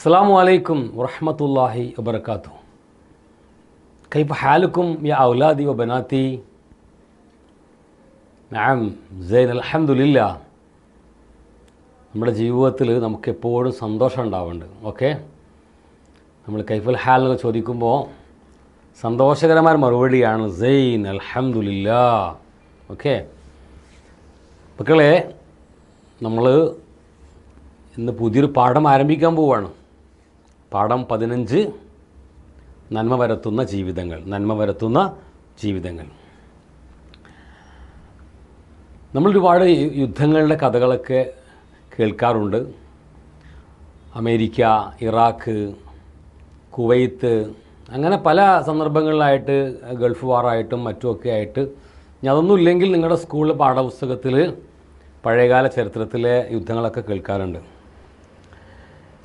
अस्सलामु अलैकुम वरहमतुल्लाहि वबरकातुहू। कैफ हालुकुम या औलादी व बनाती। നഅം സൈൻ അൽഹംദുലില്ലാ. നമ്മുടെ ജീവിതത്തിൽ നമുക്കെപ്പോഴും സന്തോഷം ഉണ്ടാവുന്നുണ്ട്. ഓക്കെ, നമ്മൾ കൈഫൽ ഹാൽ എന്നൊക്കെ ചോദിക്കുമ്പോൾ സന്തോഷകരമായ മറുപടിയാണ് സൈൻ അൽഹംദുലില്ലാ. ഓക്കെ മക്കളെ, നമ്മൾ ഇന്ന് പുതിയൊരു പാഠം ആരംഭിക്കാൻ പോവുകയാണ്. പാഠം 15, നന്മ വരുത്തുന്ന ജീവിതങ്ങൾ. നമ്മളൊരുപാട് യുദ്ധങ്ങളുടെ കഥകളൊക്കെ കേൾക്കാറുണ്ട്. അമേരിക്ക, ഇറാഖ്, കുവൈത്ത്, അങ്ങനെ പല സന്ദർഭങ്ങളിലായിട്ട് ഗൾഫ് വാറായിട്ടും മറ്റുമൊക്കെ ആയിട്ട്. അതൊന്നും ഇല്ലെങ്കിൽ നിങ്ങളുടെ സ്കൂളിൽ പാഠപുസ്തകത്തിൽ പഴയകാല ചരിത്രത്തിലെ യുദ്ധങ്ങളൊക്കെ കേൾക്കാറുണ്ട്.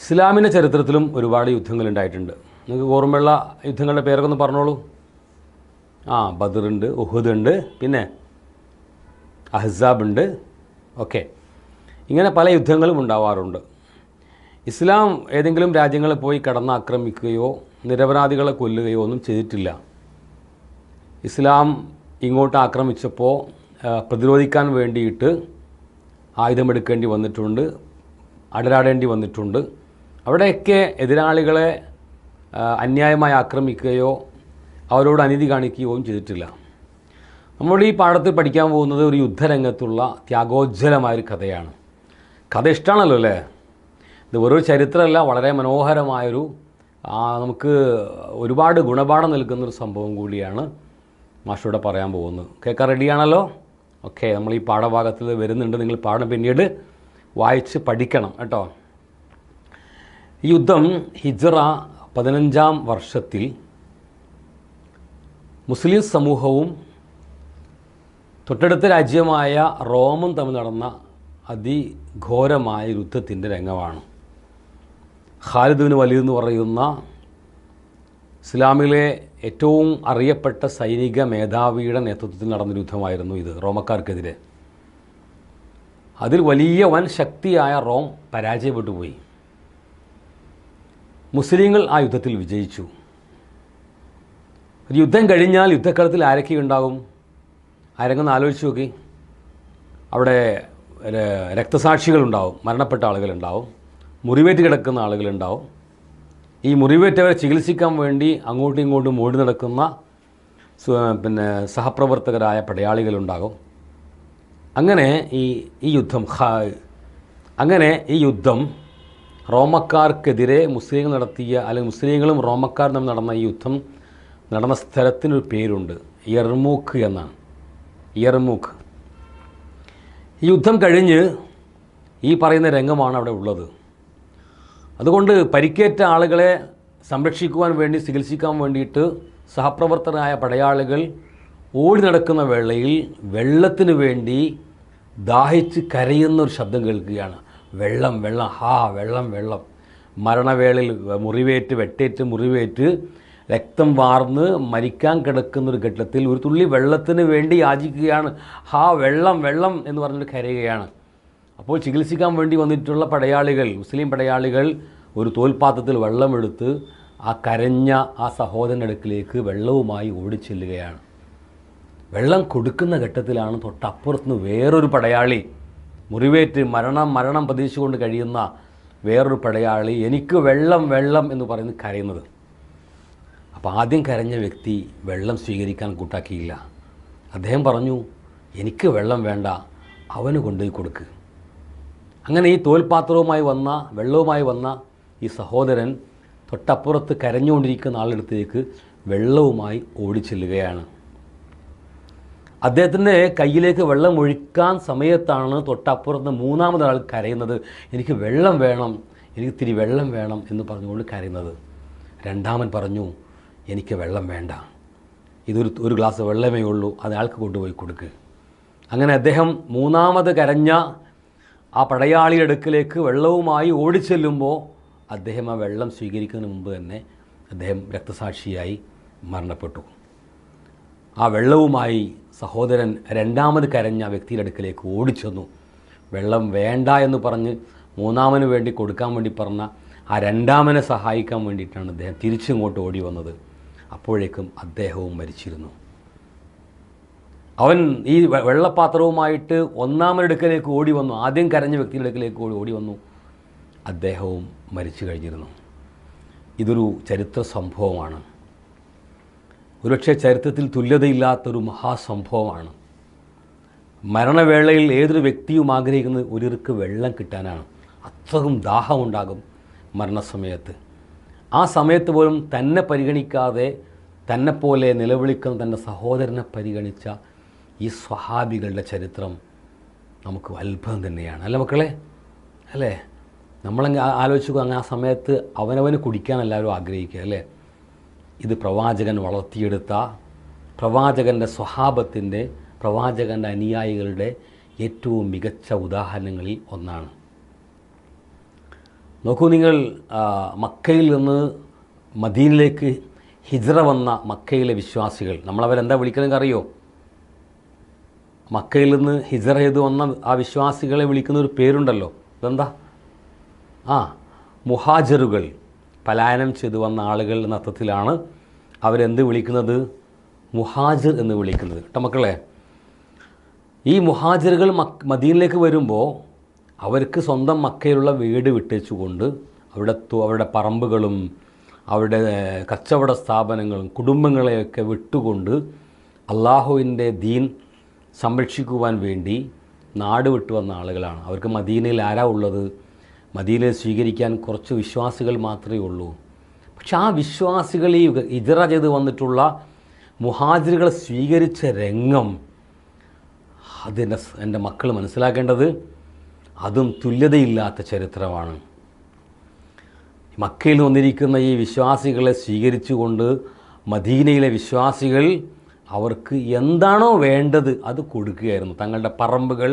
ഇസ്ലാമിൻ്റെ ചരിത്രത്തിലും ഒരുപാട് യുദ്ധങ്ങളുണ്ടായിട്ടുണ്ട്. നിങ്ങൾക്ക് ഓർമ്മയുള്ള യുദ്ധങ്ങളുടെ പേരൊക്കെ ഒന്ന് പറഞ്ഞോളൂ. ബദറുണ്ട്, ഉഹുദ് ഉണ്ട്, പിന്നെ അഹ്സാബ് ഉണ്ട്. ഓക്കെ, ഇങ്ങനെ പല യുദ്ധങ്ങളും ഉണ്ടാവാറുണ്ട്. ഇസ്ലാം ഏതെങ്കിലും രാജ്യങ്ങളിൽ പോയി കടന്നാക്രമിക്കുകയോ നിരപരാധികളെ കൊല്ലുകയോ ഒന്നും ചെയ്തിട്ടില്ല. ഇസ്ലാം ഇങ്ങോട്ട് ആക്രമിച്ചപ്പോൾ പ്രതിരോധിക്കാൻ വേണ്ടിയിട്ട് ആയുധമെടുക്കേണ്ടി വന്നിട്ടുണ്ട്, അടരാടേണ്ടി വന്നിട്ടുണ്ട്. അവിടെയൊക്കെ എതിരാളികളെ അന്യായമായി ആക്രമിക്കുകയോ അവരോട് അനീതി കാണിക്കുകയോ ചെയ്തിട്ടില്ല. നമ്മൾ ഈ പാഠത്തിൽ പഠിക്കാൻ പോകുന്നത് ഒരു യുദ്ധരംഗത്തുള്ള ത്യാഗോജ്വലമായൊരു കഥയാണ്. കഥ ഇഷ്ടമാണല്ലോ അല്ലേ? ഇത് വെറൊരു ചരിത്രമല്ല, വളരെ മനോഹരമായൊരു നമുക്ക് ഒരുപാട് ഗുണപാഠം നൽകുന്നൊരു സംഭവം കൂടിയാണ് മാഷൂടെ പറയാൻ പോകുന്നത്. കേൾക്കാൻ റെഡിയാണല്ലോ? ഓക്കെ, നമ്മൾ ഈ പാഠഭാഗത്തിൽ വരുന്നുണ്ട്. നിങ്ങൾ പാഠം പിന്നീട് വായിച്ച് പഠിക്കണം കേട്ടോ. ഈ യുദ്ധം ഹിജ്റ 15-ാം വർഷത്തിൽ മുസ്ലിം സമൂഹവും തൊട്ടടുത്ത രാജ്യമായ റോമും തമ്മിൽ നടന്ന അതിഘോരമായ യുദ്ധത്തിൻ്റെ രംഗമാണ്. ഖാലിദ് ബിൻ വലീദ് എന്ന് പറയുന്ന ഇസ്ലാമിലെ ഏറ്റവും അറിയപ്പെട്ട സൈനിക മേധാവിയുടെ നേതൃത്വത്തിൽ നടന്നൊരു യുദ്ധമായിരുന്നു ഇത്, റോമക്കാർക്കെതിരെ. അതിൽ വലിയ വൻ ശക്തിയായ റോം പരാജയപ്പെട്ടു പോയി. മുസ്ലിങ്ങൾ ആ യുദ്ധത്തിൽ വിജയിച്ചു. ഒരു യുദ്ധം കഴിഞ്ഞാൽ യുദ്ധക്കളത്തിൽ ആരൊക്കെ ഉണ്ടാകും? ആരെങ്കിലും ആലോചിച്ച് നോക്കി. അവിടെ രക്തസാക്ഷികളുണ്ടാവും, മരണപ്പെട്ട ആളുകളുണ്ടാവും, മുറിവേറ്റ് കിടക്കുന്ന ആളുകളുണ്ടാവും. ഈ മുറിവേറ്റവരെ ചികിത്സിക്കാൻ വേണ്ടി അങ്ങോട്ടും ഇങ്ങോട്ടും ഓടി നടക്കുന്ന സഹപ്രവർത്തകരായ പടയാളികളുണ്ടാകും. അങ്ങനെ ഈ യുദ്ധം റോമക്കാർക്കെതിരെ മുസ്ലിങ്ങൾ നടത്തിയ, അല്ലെങ്കിൽ മുസ്ലിങ്ങളും റോമക്കാരും തമ്മിൽ നടന്ന ഈ യുദ്ധം നടന്ന സ്ഥലത്തിനൊരു പേരുണ്ട്, യർമൂക്ക് എന്നാണ്. യർമൂക്ക്. ഈ യുദ്ധം കഴിഞ്ഞ് ഈ പറയുന്ന രംഗമാണ് അവിടെ ഉള്ളത്. അതുകൊണ്ട് പരിക്കേറ്റ ആളുകളെ സംരക്ഷിക്കുവാൻ വേണ്ടി, ചികിത്സിക്കാൻ വേണ്ടിയിട്ട് സഹപ്രവർത്തകരായ പടയാളികൾ ഓടി നടക്കുന്ന വേളയിൽ വെള്ളത്തിന് വേണ്ടി ദാഹിച്ച് കരയുന്നൊരു ശബ്ദം കേൾക്കുകയാണ്. വെള്ളം വെള്ളം, വെള്ളം. മരണവേളയിൽ വെട്ടേറ്റ് മുറിവേറ്റ് രക്തം വാർന്ന് മരിക്കാൻ കിടക്കുന്നൊരു ഘട്ടത്തിൽ ഒരു തുള്ളി വെള്ളത്തിന് വേണ്ടി യാചിക്കുകയാണ്. വെള്ളം എന്ന് പറഞ്ഞിട്ട് കരയുകയാണ്. അപ്പോൾ ചികിത്സിക്കാൻ വേണ്ടി വന്നിട്ടുള്ള പടയാളികൾ, മുസ്ലിം പടയാളികൾ, ഒരു തോൽപാത്രത്തിൽ വെള്ളമെടുത്ത് ആ കരഞ്ഞ ആ സഹോദരൻ്റെ അടുക്കിലേക്ക് വെള്ളവുമായി ഓടിച്ചെല്ലുകയാണ്. വെള്ളം കൊടുക്കുന്ന ഘട്ടത്തിലാണ് തൊട്ടപ്പുറത്തുനിന്ന് വേറൊരു പടയാളി, മുറിവേറ്റ് മരണം പ്രതീക്ഷിച്ചുകൊണ്ട് കഴിയുന്ന വേറൊരു പടയാളി, എനിക്ക് വെള്ളം എന്ന് പറയുന്നത് കരയുന്നത്. അപ്പോൾ ആദ്യം കരഞ്ഞ വ്യക്തി വെള്ളം സ്വീകരിക്കാൻ കൂട്ടാക്കിയില്ല. അദ്ദേഹം പറഞ്ഞു, എനിക്ക് വെള്ളം വേണ്ട, അവന് കൊണ്ടുപോയി കൊടുക്ക്. അങ്ങനെ ഈ തോൽപാത്രവുമായി വന്ന, വെള്ളവുമായി വന്ന ഈ സഹോദരൻ തൊട്ടപ്പുറത്ത് കരഞ്ഞുകൊണ്ടിരിക്കുന്ന ആളെടുത്തേക്ക് വെള്ളവുമായി ഓടിച്ചെല്ലുകയാണ്. അദ്ദേഹത്തിൻ്റെ കയ്യിലേക്ക് വെള്ളം ഒഴിക്കാൻ സമയത്താണ് തൊട്ടപ്പുറത്ത് മൂന്നാമതൊരാൾ കരയുന്നത്, എനിക്ക് വെള്ളം വേണം, എനിക്ക് ഇത്തിരി വെള്ളം വേണം എന്ന് പറഞ്ഞുകൊണ്ട് കരയുന്നത്. രണ്ടാമൻ പറഞ്ഞു, എനിക്ക് വെള്ളം വേണ്ട, ഒരു ഗ്ലാസ് വെള്ളമേ ഉള്ളൂ, അത് ആൾക്ക് കൊണ്ടുപോയി കൊടുക്ക്. അങ്ങനെ അദ്ദേഹം മൂന്നാമത് കരഞ്ഞ ആ പടയാളിയുടെ അടുക്കിലേക്ക് വെള്ളവുമായി ഓടിച്ചെല്ലുമ്പോൾ അദ്ദേഹം ആ വെള്ളം സ്വീകരിക്കുന്നതിന് മുമ്പ് തന്നെ അദ്ദേഹം രക്തസാക്ഷിയായി മരണപ്പെട്ടു. ആ വെള്ളവുമായി സഹോദരൻ രണ്ടാമത് കരഞ്ഞ വ്യക്തിയുടെ അടുക്കിലേക്ക് ഓടിച്ചെന്നു. വെള്ളം വേണ്ട എന്ന് പറഞ്ഞ് മൂന്നാമന് വേണ്ടി കൊടുക്കാൻ വേണ്ടി പറഞ്ഞ ആ രണ്ടാമനെ സഹായിക്കാൻ വേണ്ടിയിട്ടാണ് അദ്ദേഹം തിരിച്ചിങ്ങോട്ട് ഓടി വന്നത്. അപ്പോഴേക്കും അദ്ദേഹവും മരിച്ചിരുന്നു. അവൻ ഈ വെള്ളപ്പാത്രവുമായിട്ട് ഒന്നാമൻ്റെ അടുക്കലേക്ക് ഓടി വന്നു. ആദ്യം കരഞ്ഞ വ്യക്തിയുടെ അടുക്കലേക്ക് ഓടി വന്നു. അദ്ദേഹവും മരിച്ചു കഴിഞ്ഞിരുന്നു. ഇതൊരു ചരിത്ര സംഭവമാണ്. ഒരുപക്ഷെ ചരിത്രത്തിൽ തുല്യതയില്ലാത്തൊരു മഹാസംഭവമാണ്. മരണവേളയിൽ ഏതൊരു വ്യക്തിയും ആഗ്രഹിക്കുന്നത് ഒരിറുക്ക് വെള്ളം കിട്ടാനാണ്. അത്രയും ദാഹമുണ്ടാകും മരണസമയത്ത്. ആ സമയത്ത് പോലും തന്നെ പരിഗണിക്കാതെ തന്നെപ്പോലെ നിലവിളിക്കുന്ന തൻ്റെ സഹോദരനെ പരിഗണിച്ച ഈ സ്വഹാബികളുടെ ചരിത്രം നമുക്ക് അത്ഭുതം തന്നെയാണ്. അല്ലേ മക്കളെ? അല്ലേ? നമ്മളങ്ങ് ആലോചിക്കുക, അങ്ങ് ആ സമയത്ത് അവനവന് കുടിക്കാൻ എല്ലാവരും ആഗ്രഹിക്കുക അല്ലേ? ഇത് പ്രവാചകൻ വളർത്തിയെടുത്ത പ്രവാചകൻ്റെ സ്വഹാബത്തിൻ്റെ, പ്രവാചകൻ്റെ അനുയായികളുടെ ഏറ്റവും മികച്ച ഉദാഹരണങ്ങളിൽ ഒന്നാണ്. നോക്കൂ നിങ്ങൾ, മക്കയിൽ നിന്ന് മദീനയിലേക്ക് ഹിജ്റ വന്ന മക്കയിലെ വിശ്വാസികൾ, നമ്മളവരെന്താ വിളിക്കുന്നത് അറിയോ? മക്കയിൽ നിന്ന് ഹിജ്റ ചെയ്ത് വന്ന ആ വിശ്വാസികളെ വിളിക്കുന്ന ഒരു പേരുണ്ടല്ലോ. ഇതെന്താ? മുഹാജിറുകൾ, പലായനം ചെയ്തു വന്ന ആളുകൾ എന്ന അർത്ഥത്തിലാണ് അവരെന്ത് വിളിക്കുന്നത്? മുഹാജിർ എന്ന് വിളിക്കുന്നത് കേട്ടോ മക്കളെ. ഈ മുഹാജിറുകൾ മദീനയിലേക്ക് വരുമ്പോൾ അവർക്ക് സ്വന്തം മക്കയിലുള്ള വീട് വിട്ടേച്ചുകൊണ്ട് അവരുടെ പറമ്പുകളും അവരുടെ കച്ചവട സ്ഥാപനങ്ങളും കുടുംബങ്ങളെയൊക്കെ വിട്ടുകൊണ്ട് അള്ളാഹുവിൻ്റെ ദീൻ സംരക്ഷിക്കുവാൻ വേണ്ടി നാട് വിട്ടു വന്ന ആളുകളാണ്. അവർക്ക് മദീനയിൽ ആരാ ഉള്ളത്? മദീനയെ സ്വീകരിക്കാൻ കുറച്ച് വിശ്വാസികൾ മാത്രമേ ഉള്ളൂ. പക്ഷെ ആ വിശ്വാസികൾ ഈ ഹിജ്റ ചെയ്ത് വന്നിട്ടുള്ള മുഹാജിറുകളെ സ്വീകരിച്ച രംഗം, എൻ്റെ മക്കൾ മനസ്സിലാക്കേണ്ടത്, അതും തുല്യതയില്ലാത്ത ചരിത്രമാണ്. മക്കയിൽ വന്നിരിക്കുന്ന ഈ വിശ്വാസികളെ സ്വീകരിച്ചുകൊണ്ട് മദീനയിലെ വിശ്വാസികൾ അവർക്ക് എന്താണോ വേണ്ടത് അത് കൊടുക്കുകയായിരുന്നു. തങ്ങളുടെ പറമ്പുകൾ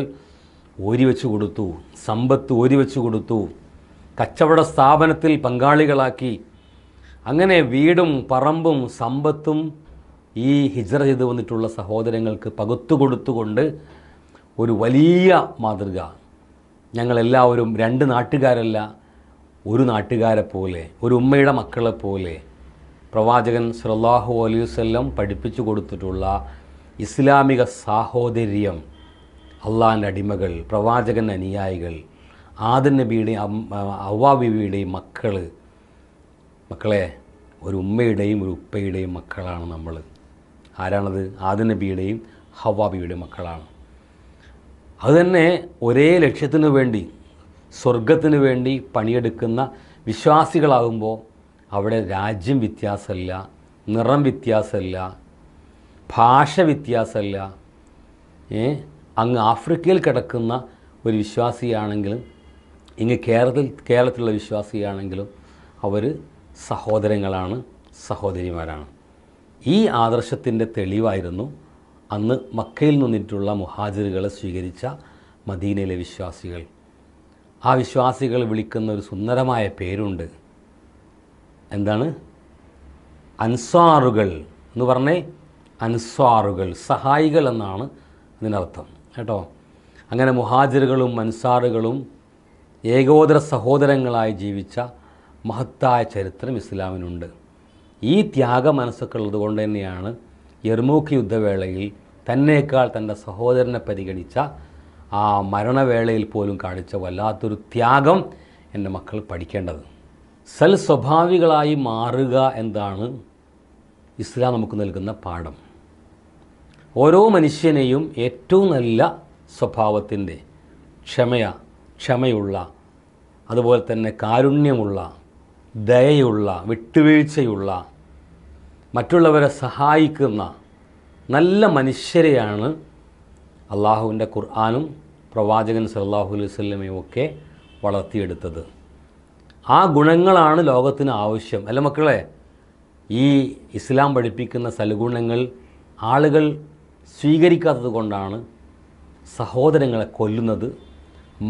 ഓരിവെച്ച് കൊടുത്തു, സമ്പത്ത് ഓരിവെച്ച് കൊടുത്തു, കച്ചവട സ്ഥാപനത്തിൽ പങ്കാളികളാക്കി. അങ്ങനെ വീടും പറമ്പും സമ്പത്തും ഈ ഹിജ്റ ചെയ്ത് വന്നിട്ടുള്ള സഹോദരങ്ങൾക്ക് പകുത്തു കൊടുത്തുകൊണ്ട് ഒരു വലിയ മാതൃക. ഞങ്ങളെല്ലാവരും രണ്ട് നാട്ടുകാരല്ല, ഒരു നാട്ടുകാരെ പോലെ, ഒരു ഉമ്മയുടെ മക്കളെ പോലെ പ്രവാചകൻ സല്ലല്ലാഹു അലൈഹി വസല്ലം പഠിപ്പിച്ചു കൊടുത്തിട്ടുള്ള ഇസ്ലാമിക സാഹോദര്യം, അള്ളാഹിൻ്റെ അടിമകൾ, പ്രവാചകൻ അനുയായികൾ, ആദം നബിയുടെയും ഹവ്വാ ബീവിയുടെയും മക്കളെ, ഒരു ഉമ്മയുടെയും ഒരു ഉപ്പയുടെയും മക്കളാണ് നമ്മൾ. ആരാണത്? ആദം നബിയുടെയും ഹവ്വാ ബീവിയുടെയും മക്കളാണ്. അതുതന്നെ ഒരേ ലക്ഷ്യത്തിനു വേണ്ടി, സ്വർഗത്തിന് വേണ്ടി പണിയെടുക്കുന്ന വിശ്വാസികളാകുമ്പോൾ അവിടെ രാജ്യം വ്യത്യാസമല്ല, നിറം വ്യത്യാസമല്ല, ഭാഷ വ്യത്യാസമല്ല. അങ്ങ് ആഫ്രിക്കയിൽ കിടക്കുന്ന ഒരു വിശ്വാസിയാണെങ്കിലും ഇങ്ങ് കേരളത്തിലുള്ള വിശ്വാസിയാണെങ്കിലും അവർ സഹോദരങ്ങളാണ്, സഹോദരിമാരാണ്. ഈ ആദർശത്തിൻ്റെ തെളിവായിരുന്നു അന്ന് മക്കയിൽ നിന്നിട്ടുള്ള മുഹാജിറുകളെ സ്വീകരിച്ച മദീനയിലെ വിശ്വാസികൾ. ആ വിശ്വാസികൾ വിളിക്കുന്ന ഒരു സുന്ദരമായ പേരുണ്ട്. എന്താണ്? അൻസ്വാറുകൾ എന്ന് പറഞ്ഞേ. അൻസ്വാറുകൾ, സഹായികൾ എന്നാണ് ഇതിനർത്ഥം കേട്ടോ. അങ്ങനെ മുഹാജിറുകളും അൻസാറുകളും ഏകോദര സഹോദരങ്ങളായി ജീവിച്ച മഹത്തായ ചരിത്രം ഇസ്ലാമിനുണ്ട്. ഈ ത്യാഗ മനസ്സൊക്കെ ഉള്ളതുകൊണ്ട് തന്നെയാണ് യർമൂക്ക് യുദ്ധവേളയിൽ തന്നേക്കാൾ തൻ്റെ സഹോദരനെ പരിഗണിച്ച ആ മരണവേളയിൽ പോലും കാണിച്ച വല്ലാത്തൊരു ത്യാഗം എൻ്റെ മക്കൾ പഠിക്കേണ്ടത്. സ്വഭാവികളായി മാറുക എന്താണ് ഇസ്ലാം നമുക്ക് നൽകുന്ന പാഠം. ഓരോ മനുഷ്യനെയും ഏറ്റവും നല്ല സ്വഭാവത്തിൻ്റെ, ക്ഷമയുള്ള, അതുപോലെ തന്നെ കാരുണ്യമുള്ള, ദയയുള്ള, വിട്ടുവീഴ്ചയുള്ള, മറ്റുള്ളവരെ സഹായിക്കുന്ന നല്ല മനുഷ്യരെയാണ് അള്ളാഹുവിൻ്റെ ഖുർആനും പ്രവാചകൻ സല്ലല്ലാഹു അലൈഹി വസല്ലമയും ഒക്കെ വളർത്തിയെടുത്തത്. ആ ഗുണങ്ങളാണ് ലോകത്തിന് ആവശ്യം. അല്ല മക്കളെ? ഈ ഇസ്ലാം പഠിപ്പിക്കുന്ന സൽഗുണങ്ങൾ ആളുകൾ സ്വീകരിക്കാത്തത് കൊണ്ടാണ് സഹോദരങ്ങളെ കൊല്ലുന്നത്,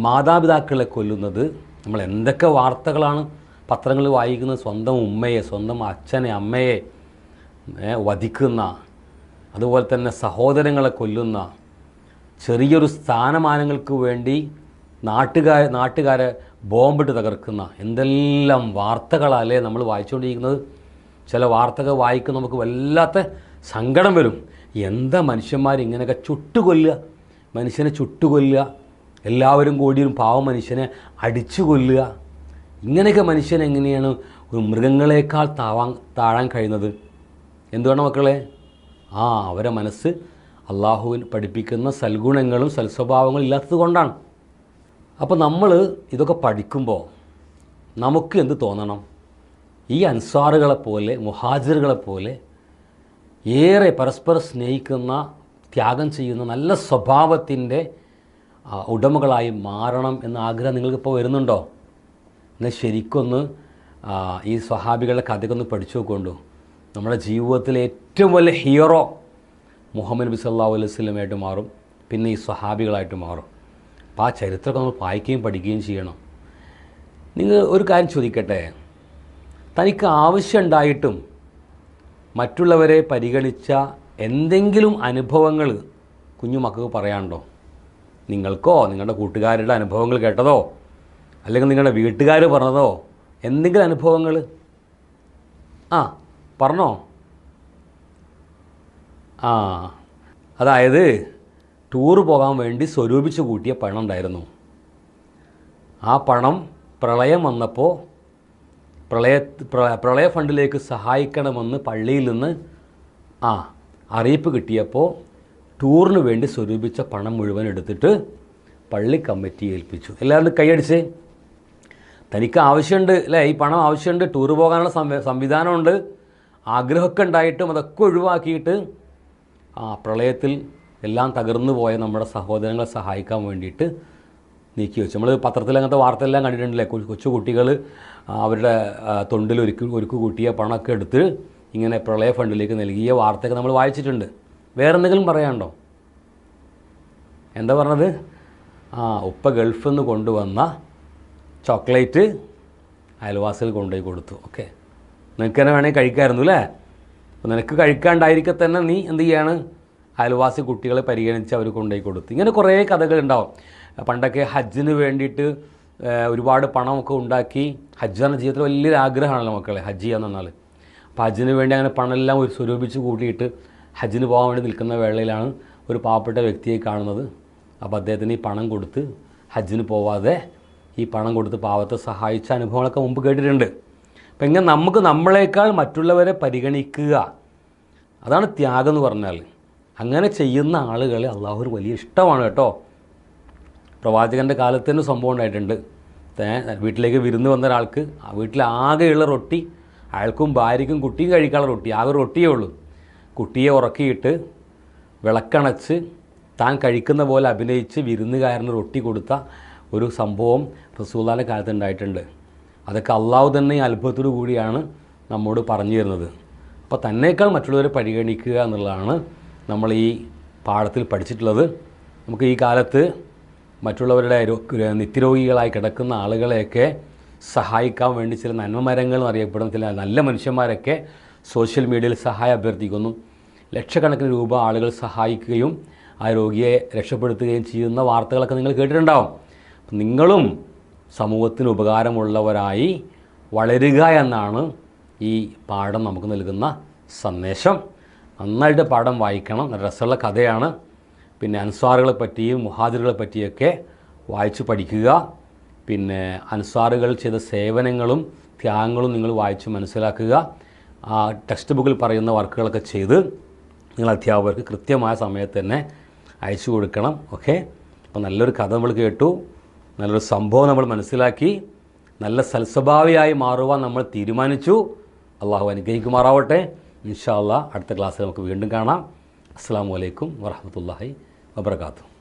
മാതാപിതാക്കളെ കൊല്ലുന്നത്. നമ്മൾ എന്തൊക്കെ വാർത്തകളാണ് പത്രങ്ങളിൽ വായിക്കുന്നത്? സ്വന്തം ഉമ്മയെ, സ്വന്തം അച്ഛനെ, അമ്മയെ വധിക്കുന്ന, അതുപോലെ തന്നെ സഹോദരങ്ങളെ കൊല്ലുന്ന, ചെറിയൊരു സ്ഥാനമാനങ്ങൾക്ക് വേണ്ടി നാട്ടുകാരെ ബോംബിട്ട് തകർക്കുന്ന എന്തെല്ലാം വാർത്തകളല്ലേ നമ്മൾ വായിച്ചുകൊണ്ടിരിക്കുന്നത്. ചില വാർത്തകൾ വായിക്കും നമുക്ക് വല്ലാത്ത സങ്കടം വരും. എന്താ മനുഷ്യന്മാർ ഇങ്ങനെയൊക്കെ ചുട്ടുകൊല്ലുക, മനുഷ്യനെ ചുട്ടുകൊല്ലുക, എല്ലാവരും കൂടിയും പാവം മനുഷ്യനെ അടിച്ചു കൊല്ലുക. ഇങ്ങനെയൊക്കെ മനുഷ്യൻ എങ്ങനെയാണ് ഒരു മൃഗങ്ങളെക്കാൾ താഴാൻ കഴിയുന്നത്? എന്തുകൊണ്ട് മക്കളെ? അവരെ മനസ്സ് അള്ളാഹുവിൽ പഠിപ്പിക്കുന്ന സൽഗുണങ്ങളും സൽസ്വഭാവങ്ങളും ഇല്ലാത്തത് കൊണ്ടാണ്. അപ്പോൾ നമ്മൾ ഇതൊക്കെ പഠിക്കുമ്പോൾ നമുക്ക് എന്ത് തോന്നണം? ഈ അൻസാറുകളെപ്പോലെ മുഹാജിറുകളെപ്പോലെ ഏറെ പരസ്പരം സ്നേഹിക്കുന്ന, ത്യാഗം ചെയ്യുന്ന നല്ല സ്വഭാവത്തിൻ്റെ ഉടമകളായി മാറണം എന്ന ആഗ്രഹം നിങ്ങൾക്കിപ്പോൾ വരുന്നുണ്ടോ? എന്നാൽ ശരിക്കൊന്ന് ഈ സ്വഹാബികളുടെ കഥയൊന്ന് പഠിച്ചു നോക്കൊണ്ടു. നമ്മുടെ ജീവിതത്തിലെ ഏറ്റവും വലിയ ഹീറോ മുഹമ്മദ് നബി സല്ലല്ലാഹു അലൈഹി വസല്ലമയായിട്ട് മാറും, പിന്നെ ഈ സ്വഹാബികളായിട്ട് മാറും. അപ്പോൾ ആ ചരിത്രമൊക്കെ നമ്മൾ വായിക്കുകയും പഠിക്കുകയും ചെയ്യണം. നിങ്ങൾ ഒരു കാര്യം ചോദിക്കട്ടെ, തനിക്ക് ആവശ്യമുണ്ടായിട്ടും മറ്റുള്ളവരെ പരിഗണിച്ച എന്തെങ്കിലും അനുഭവങ്ങൾ കുഞ്ഞു മക്കൾക്ക് പറയാനുണ്ടോ? നിങ്ങൾക്കോ നിങ്ങളുടെ കൂട്ടുകാരുടെ അനുഭവങ്ങൾ കേട്ടതോ അല്ലെങ്കിൽ നിങ്ങളുടെ വീട്ടുകാർ പറഞ്ഞതോ എന്തെങ്കിലും അനുഭവങ്ങൾ പറഞ്ഞോ? അതായത് ടൂറ് പോകാൻ വേണ്ടി സ്വരൂപിച്ച് കൂട്ടിയ പണം ഉണ്ടായിരുന്നു. ആ പണം പ്രളയം വന്നപ്പോൾ പ്രളയ ഫണ്ടിലേക്ക് സഹായിക്കണമെന്ന് പള്ളിയിൽ നിന്ന് അറിയിപ്പ് കിട്ടിയപ്പോൾ ടൂറിന് വേണ്ടി സ്വരൂപിച്ച പണം മുഴുവൻ എടുത്തിട്ട് പള്ളി കമ്മിറ്റി ഏൽപ്പിച്ചു. എല്ലാവരും കൈയടിച്ച്. തനിക്ക് ആവശ്യമുണ്ട് അല്ലേ, ഈ പണം ആവശ്യമുണ്ട്, ടൂറ് പോകാനുള്ള സംവിധാനമുണ്ട്, ആഗ്രഹമൊക്കെ ഉണ്ടായിട്ടും അതൊക്കെ ഒഴിവാക്കിയിട്ട് പ്രളയത്തിൽ എല്ലാം തകർന്നു പോയ നമ്മുടെ സഹോദരങ്ങളെ സഹായിക്കാൻ വേണ്ടിയിട്ട് നീക്കി വെച്ചു. നമ്മൾ പത്രത്തിൽ അങ്ങനത്തെ വാർത്തയെല്ലാം കണ്ടിട്ടുണ്ടല്ലേ, കൊച്ചു കുട്ടികൾ അവരുടെ തൊണ്ടിൽ ഒരുക്കു കൂട്ടിയ പണമൊക്കെ എടുത്ത് ഇങ്ങനെ പ്രളയ ഫണ്ടിലേക്ക് നൽകിയ വാർത്തയൊക്കെ നമ്മൾ വായിച്ചിട്ടുണ്ട്. വേറെ എന്തെങ്കിലും പറയാനുണ്ടോ? എന്താ പറഞ്ഞത്? ഉപ്പ ഗൾഫിൽ നിന്ന് കൊണ്ടുവന്ന ചോക്ലേറ്റ് അയൽവാസികൾ കൊണ്ടുപോയി കൊടുത്തു. ഓക്കെ, നിനക്ക് തന്നെ വേണമെങ്കിൽ കഴിക്കാമായിരുന്നു അല്ലേ? അപ്പോൾ നിനക്ക് കഴിക്കാണ്ടായിരിക്കെ തന്നെ നീ എന്ത് ചെയ്യാണ്? അയൽവാസി കുട്ടികളെ പരിഗണിച്ച് അവർ കൊണ്ടുപോയി കൊടുത്തു. ഇങ്ങനെ കുറേ കഥകളുണ്ടാവും. പണ്ടൊക്കെ ഹജ്ജിന് വേണ്ടിയിട്ട് ഒരുപാട് പണമൊക്കെ ഉണ്ടാക്കി, ഹജ്ജാണ് ജീവിതത്തിൽ വലിയൊരു ആഗ്രഹമാണല്ലോ മക്കളെ, ഹജ്ജ് ചെയ്യാന്ന് പറഞ്ഞാൽ. അപ്പോൾ ഹജ്ജിന് വേണ്ടി അങ്ങനെ പണമെല്ലാം ഒരു സ്വരൂപിച്ച് കൂട്ടിയിട്ട് ഹജ്ജിന് പോകാൻ വേണ്ടി നിൽക്കുന്ന വേളയിലാണ് ഒരു പാവപ്പെട്ട വ്യക്തിയെ കാണുന്നത്. അപ്പോൾ അദ്ദേഹത്തിന് ഈ പണം കൊടുത്ത് ഹജ്ജിന് പോവാതെ ഈ പണം കൊടുത്ത് പാവത്തെ സഹായിച്ച അനുഭവങ്ങളൊക്കെ മുമ്പ് കേട്ടിട്ടുണ്ട്. അപ്പം ഇങ്ങനെ നമുക്ക് നമ്മളെക്കാൾ മറ്റുള്ളവരെ പരിഗണിക്കുക, അതാണ് ത്യാഗം എന്ന് പറഞ്ഞാൽ. അങ്ങനെ ചെയ്യുന്ന ആളുകളെ അള്ളാഹുവിന് വലിയ ഇഷ്ടമാണ് കേട്ടോ. പ്രവാചകൻ്റെ കാലത്ത് തന്നെ സംഭവം ഉണ്ടായിട്ടുണ്ട്. വീട്ടിലേക്ക് വിരുന്ന് വന്ന ഒരാൾക്ക് വീട്ടിൽ ആകെയുള്ള റൊട്ടി, അയാൾക്കും ഭാര്യയ്ക്കും കുട്ടിയും കഴിക്കാനുള്ള റൊട്ടി, ആകെ റൊട്ടിയേ ഉള്ളൂ. കുട്ടിയെ ഉറക്കിയിട്ട് വിളക്കണച്ച് താൻ കഴിക്കുന്ന പോലെ അഭിനയിച്ച് വിരുന്നുകാരന് റൊട്ടി കൊടുത്ത ഒരു സംഭവം റസൂലുള്ളാഹിയുടെ കാലത്ത് ഉണ്ടായിട്ടുണ്ട്. അതൊക്കെ അള്ളാഹു തന്നെ ഈ അത്ഭുതത്തോടു കൂടിയാണ് നമ്മോട് പറഞ്ഞു തരുന്നത്. അപ്പോൾ തന്നേക്കാൾ മറ്റുള്ളവരെ പരിഗണിക്കുക എന്നുള്ളതാണ് നമ്മൾ ഈ പാഠത്തിൽ പഠിച്ചിട്ടുള്ളത്. നമുക്ക് ഈ കാലത്ത് മറ്റുള്ളവരുടെ നിത്യരോഗികളായി കിടക്കുന്ന ആളുകളെയൊക്കെ സഹായിക്കാൻ വേണ്ടി ചില നന്മമരങ്ങൾ എന്നറിയപ്പെടുന്ന ചില നല്ല മനുഷ്യന്മാരൊക്കെ സോഷ്യൽ മീഡിയയിൽ സഹായം അഭ്യർത്ഥിക്കുന്നു. ലക്ഷക്കണക്കിന് രൂപ ആളുകൾ സഹായിക്കുകയും ആ രോഗിയെ രക്ഷപ്പെടുത്തുകയും ചെയ്യുന്ന വാർത്തകളൊക്കെ നിങ്ങൾ കേട്ടിട്ടുണ്ടാവും. നിങ്ങളും സമൂഹത്തിന് ഉപകാരമുള്ളവരായി വളരുക എന്നാണ് ഈ പാഠം നമുക്ക് നൽകുന്ന സന്ദേശം. നന്നായിട്ട് പാഠം വായിക്കണം, രസമുള്ള കഥയാണ്. പിന്നെ അൻസാറുകളെ പറ്റിയും മുഹാജിറുകളെ പറ്റിയൊക്കെ വായിച്ച് പഠിക്കുക. പിന്നെ അൻസാറുകൾ ചെയ്ത സേവനങ്ങളും ത്യാഗങ്ങളും നിങ്ങൾ വായിച്ച് മനസ്സിലാക്കുക. ആ ടെക്സ്റ്റ് ബുക്കിൽ പറയുന്ന വർക്കുകളൊക്കെ ചെയ്ത് നിങ്ങൾ അധ്യാപകർക്ക് കൃത്യമായ സമയത്ത് തന്നെ അയച്ചു കൊടുക്കണം. ഓക്കെ, അപ്പോൾ നല്ലൊരു കഥ നമ്മൾ കേട്ടു, നല്ലൊരു സംഭവം നമ്മൾ മനസ്സിലാക്കി, നല്ല സൽസ്വഭാവിയായി മാറുവാൻ നമ്മൾ തീരുമാനിച്ചു. അള്ളാഹു അനുഗ്രഹിക്കുമാറാവട്ടെ. ഇൻഷാ അല്ലാഹ് അടുത്ത ക്ലാസ്സിൽ നമുക്ക് വീണ്ടും കാണാം. അസ്സലാമു അലൈക്കും വറഹ്മത്തുള്ളാഹി വബറകാതുഹു.